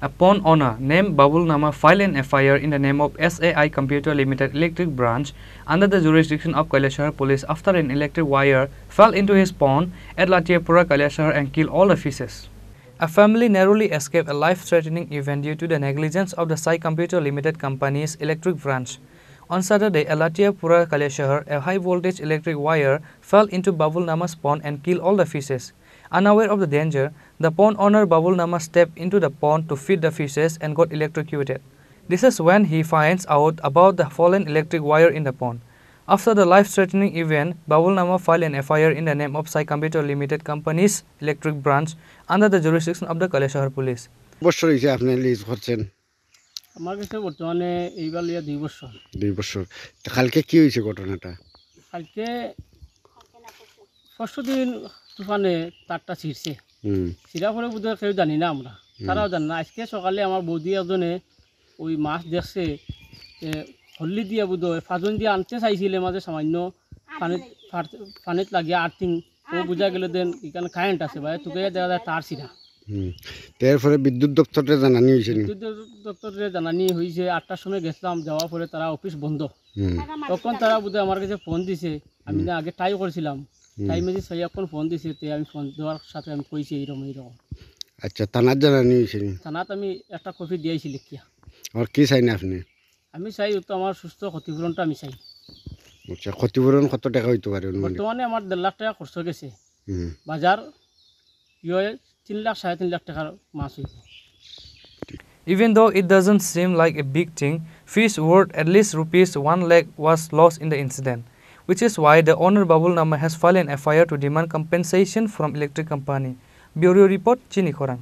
A pawn owner named Babul Nama filed an FIR in the name of SAI Computer Limited Electric Branch under the jurisdiction of Kailashahar Police after an electric wire fell into his pawn at Tripura, Kailashahar and killed all the fishes. A family narrowly escaped a life-threatening event due to the negligence of the SAI Computer Limited Company's electric branch. On Saturday, at Tripura, Kailashahar, a high-voltage electric wire fell into Babul Nama's pond and killed all the fishes. Unaware of the danger, the pond owner Babul Nama stepped into the pond to feed the fishes and got electrocuted. This is when he finds out about the fallen electric wire in the pond. After the life-threatening event, Babul Nama filed an FIR in the name of SAI Computer Limited Company's electric branch under the jurisdiction of the Kailashahar Police. বছর হইছে আপনি lease করছেন? আমার কাছে বর্তমানে এইবার লিয়া 2 বছর। 2 বছর। তো কালকে কি হইছে ঘটনাটা? কালকে পরশু দিন তুফানে তারটা ছিঁড়ছে। ছিঁড়া পরে বুঝে কেউ জানি না আমরা। তারাও জানে না। আজকে সকালে আমার বৌদি একজনে ওই মাছ দেখছে হলদি দিয়ে বুঝো ফাজন দিয়ে আনতে চাইছিলে মাঝে সামান্য পানিত লাগিয়ে আর্থিং ও বুঝা গেল দেন এখানে কারেন্ট আছে ভাই তোকে দেখা যায় তার ছিঁড়া। তারপরে বিদ্যুৎ দপ্তরে জানানি হয়েছে? বিদ্যুৎ দপ্তরে জানানি হয়েছে। 8টার সময় গেছিলাম, যাওয়ার পরে তারা অফিস বন্ধ। তখন তারা বুঝে আমার কাছে ফোন দিছে। আমি না আগে ট্রাই করেছিলাম, টাইমে যে সেই এখন ফোন দিছে তে আমি ফোন দেওয়ার সাথে আমি কইছি এইরকম। আচ্ছা, থানার জানানি হয়েছে? থানাত আমি একটা কপি দিয়েছি লিখিয়া। আর কি চাই না আপনি? আমি চাই তো আমার সুস্থ ক্ষতিপূরণটা আমি চাই। আচ্ছা, ক্ষতিপূরণ কত টাকা হইতে পারে? বর্তমানে আমার 1.5 লাখ টাকা খরচ গেছে। বাজার 3 লাখ 3.5 লাখ টাকার মাছ হইব। Even though it doesn't seem like a big thing, fish worth at least ₹1 lakh was lost in the incident, which is why the owner Babul Nama has filed an FIR to demand compensation from electric company. Bureau report, Chini, Khorang.